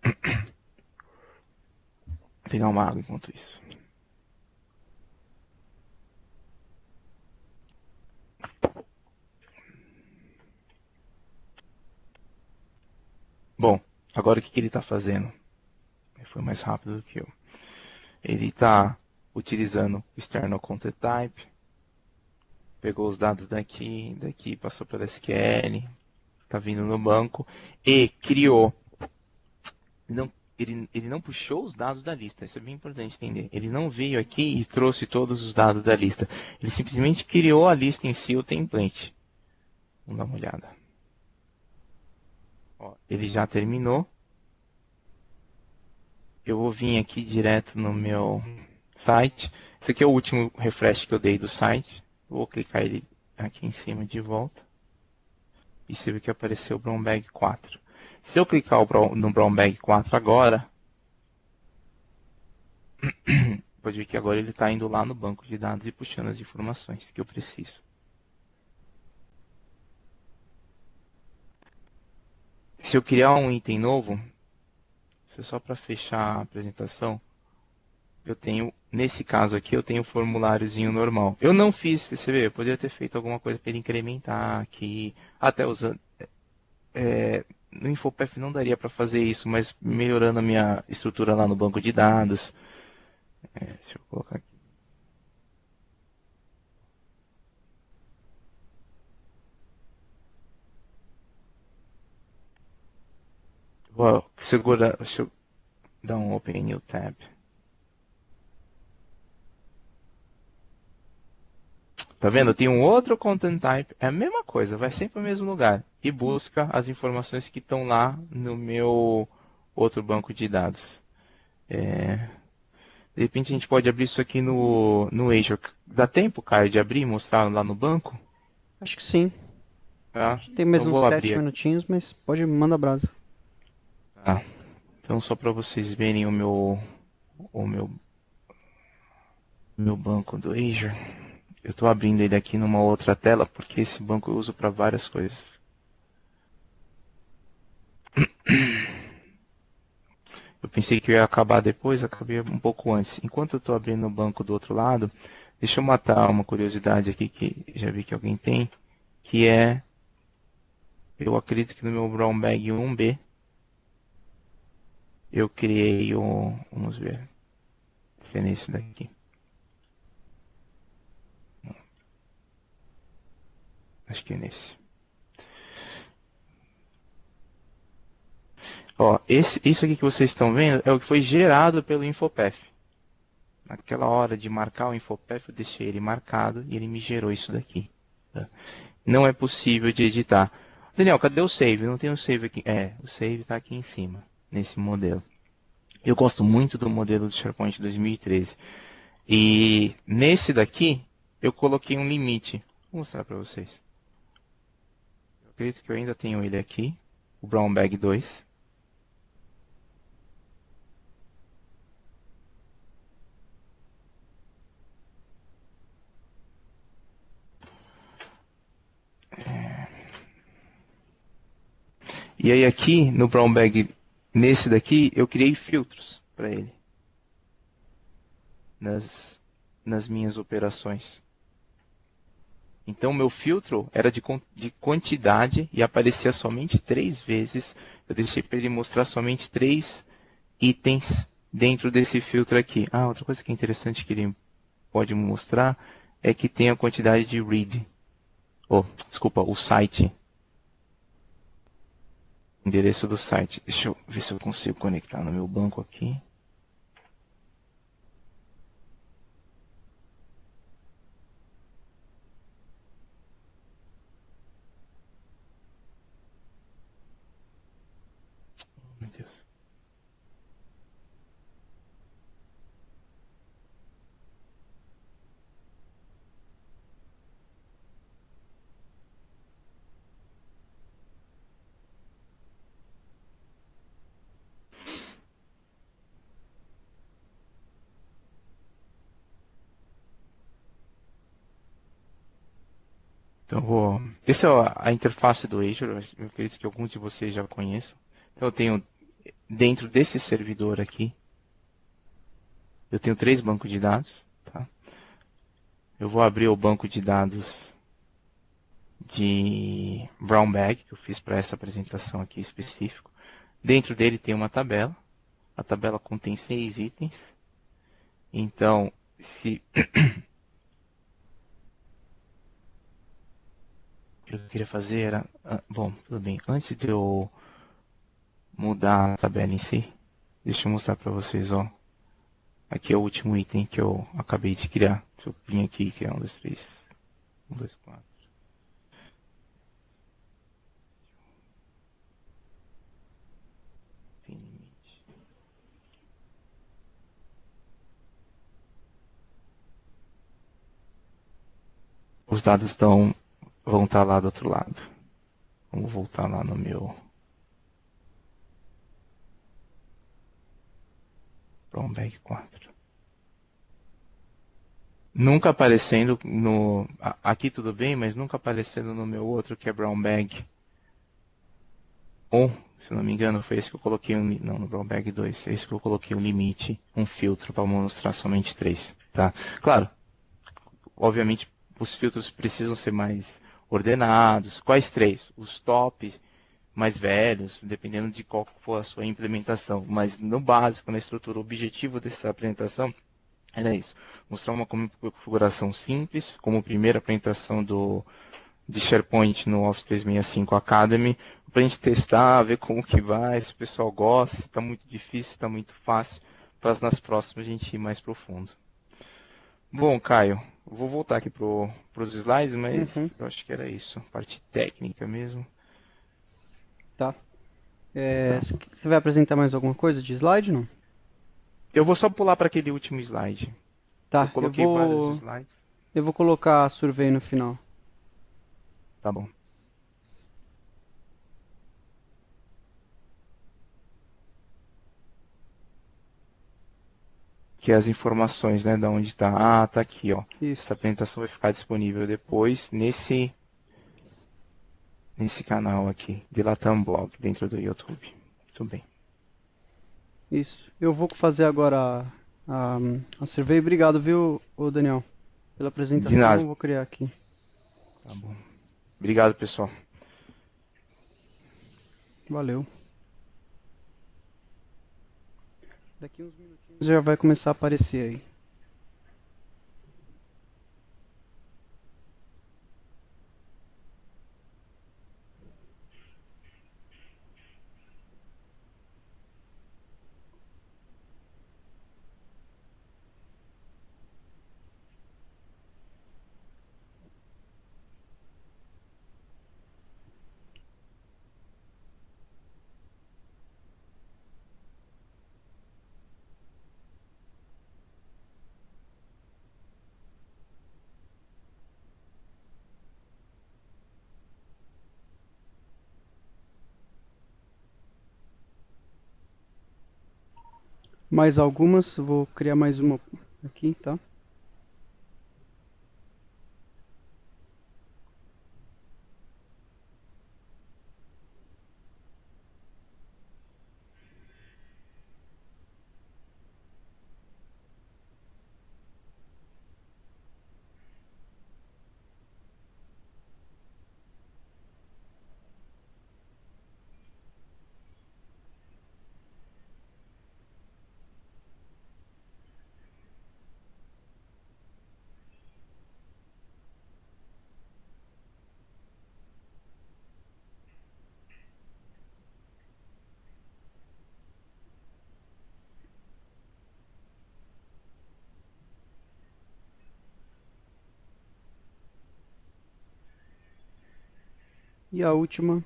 Vou pegar uma água enquanto isso. Bom, agora o que ele está fazendo? Ele foi mais rápido do que eu. Ele está utilizando o external content type, pegou os dados daqui, passou pela SQL, está vindo no banco e criou. Ele não puxou os dados da lista, isso é bem importante entender. Ele não veio aqui e trouxe todos os dados da lista. Ele simplesmente criou a lista em si, o template. Vamos dar uma olhada. Ó, ele já terminou. Eu vou vir aqui direto no meu site. Esse aqui é o último refresh que eu dei do site. Vou clicar ele aqui em cima de volta. E você vê que apareceu o Brown Bag 4. Se eu clicar no Brown Bag 4 agora, pode ver que agora ele está indo lá no banco de dados e puxando as informações que eu preciso. Se eu criar um item novo, só para fechar a apresentação, eu tenho, nesse caso aqui, eu tenho o formuláriozinho normal. Eu não fiz, você vê, eu poderia ter feito alguma coisa para ele incrementar aqui, até usando... no InfoPath não daria para fazer isso, mas melhorando a minha estrutura lá no banco de dados. Deixa eu colocar aqui. Segura, deixa eu dar um Open New Tab. Tá vendo? Tem um outro Content Type, é a mesma coisa, vai sempre para o mesmo lugar. E busca as informações que estão lá no meu outro banco de dados. De repente a gente pode abrir isso aqui no Azure. Dá tempo, Caio, de abrir e mostrar lá no banco? Acho que sim. Tá? Tem mais Eu uns vou 7 abrir. minutinhos, mas pode mandar brasa. Tá. Então só para vocês verem o meu banco do Azure. Eu estou abrindo ele aqui numa outra tela, porque esse banco eu uso para várias coisas. Eu pensei que eu ia acabar depois, acabei um pouco antes. Enquanto eu estou abrindo o banco do outro lado, deixa eu matar uma curiosidade aqui que já vi que alguém tem, que é, eu acredito que no meu Brown Bag 1B, eu criei vamos ver, se é nesse daqui. Acho que é nesse. Ó, isso aqui que vocês estão vendo é o que foi gerado pelo InfoPath. Naquela hora de marcar o InfoPath, eu deixei ele marcado e ele me gerou isso daqui. Tá? Não é possível de editar. Daniel, cadê o save? Não tem o save aqui. O save está aqui em cima, nesse modelo. Eu gosto muito do modelo do SharePoint 2013. E nesse daqui, eu coloquei um limite. Vou mostrar para vocês. Eu acredito que eu ainda tenho ele aqui, o Brown Bag 2. E aí aqui no Brown Bag, nesse daqui, eu criei filtros para ele. Nas minhas operações. Então meu filtro era de quantidade e aparecia somente 3 vezes. Eu deixei para ele mostrar somente 3 itens dentro desse filtro aqui. Outra coisa que é interessante que ele pode mostrar é que tem a quantidade de read. Desculpa, o site endereço do site. Deixa eu ver se eu consigo conectar no meu banco aqui. Meu Deus. Então, essa é a interface do Azure. Eu acredito que alguns de vocês já conheçam. Então, eu tenho dentro desse servidor aqui, eu tenho 3 bancos de dados. Tá? Eu vou abrir o banco de dados de Brown Bag, que eu fiz para essa apresentação aqui específico. Dentro dele tem uma tabela. A tabela contém 6 itens. Então, se o que eu queria fazer era... Bom, tudo bem. Antes de eu mudar a tabela em si, deixa eu mostrar para vocês, ó. Aqui é o último item que eu acabei de criar. Deixa eu vir aqui e criar 1, 2, 3. 1, 2, 4. Tem limite. Os dados vão estar lá do outro lado. Vamos voltar lá no meu Brown Bag 4. Nunca aparecendo no... Aqui tudo bem, mas nunca aparecendo no meu outro, que é Brown Bag 1. Se eu não me engano, foi esse que eu coloquei não, no Brown Bag 2. Esse que eu coloquei um limite, um filtro para mostrar somente 3. Tá? Claro, obviamente os filtros precisam ser mais ordenados. Quais 3? Os tops mais velhos, dependendo de qual for a sua implementação. Mas no básico, na estrutura, o objetivo dessa apresentação era isso. Mostrar uma configuração simples, como primeira apresentação de SharePoint no Office 365 Academy, para a gente testar, ver como que vai, se o pessoal gosta, se está muito difícil, se está muito fácil, para nas próximas a gente ir mais profundo. Bom, Caio, vou voltar aqui para os slides, mas eu acho que era isso, parte técnica mesmo. Tá. Você vai apresentar mais alguma coisa de slide, não? Eu vou só pular para aquele último slide. Tá, Eu coloquei vários slides. eu vou colocar a survey no final. Tá bom. Que é as informações, né, da onde está. Ah, tá aqui, ó. Isso. Essa apresentação vai ficar disponível depois nesse canal aqui, de Latam Blog, dentro do YouTube. Muito bem. Isso. Eu vou fazer agora a survey. Obrigado, viu, ô Daniel, pela De apresentação. nada. Eu vou criar aqui. Tá bom. Obrigado, pessoal. Valeu. Daqui uns minutinhos já vai começar a aparecer aí. Mais algumas, vou criar mais uma aqui, tá? E a última.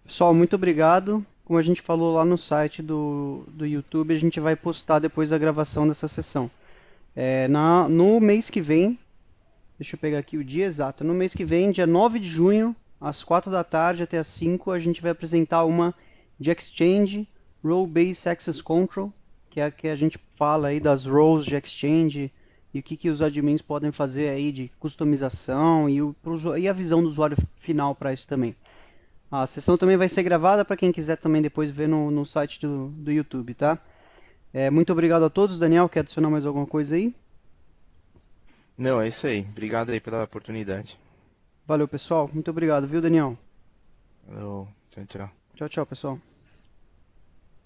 Pessoal, muito obrigado. Como a gente falou lá no site do YouTube, a gente vai postar depois da gravação dessa sessão. No mês que vem, deixa eu pegar aqui o dia exato. No mês que vem, dia 9 de junho, às 4 da tarde até às 5, a gente vai apresentar uma de Exchange Role Based Access Control, que é a que a gente fala aí das roles de Exchange e o que os admins podem fazer aí de customização e a visão do usuário final para isso também. A sessão também vai ser gravada para quem quiser também depois ver no site do YouTube, tá? Muito obrigado a todos. Daniel, quer adicionar mais alguma coisa aí? Não, é isso aí. Obrigado aí pela oportunidade. Valeu, pessoal. Muito obrigado, viu, Daniel? Falou, tchau, tchau. Tchau, tchau, pessoal.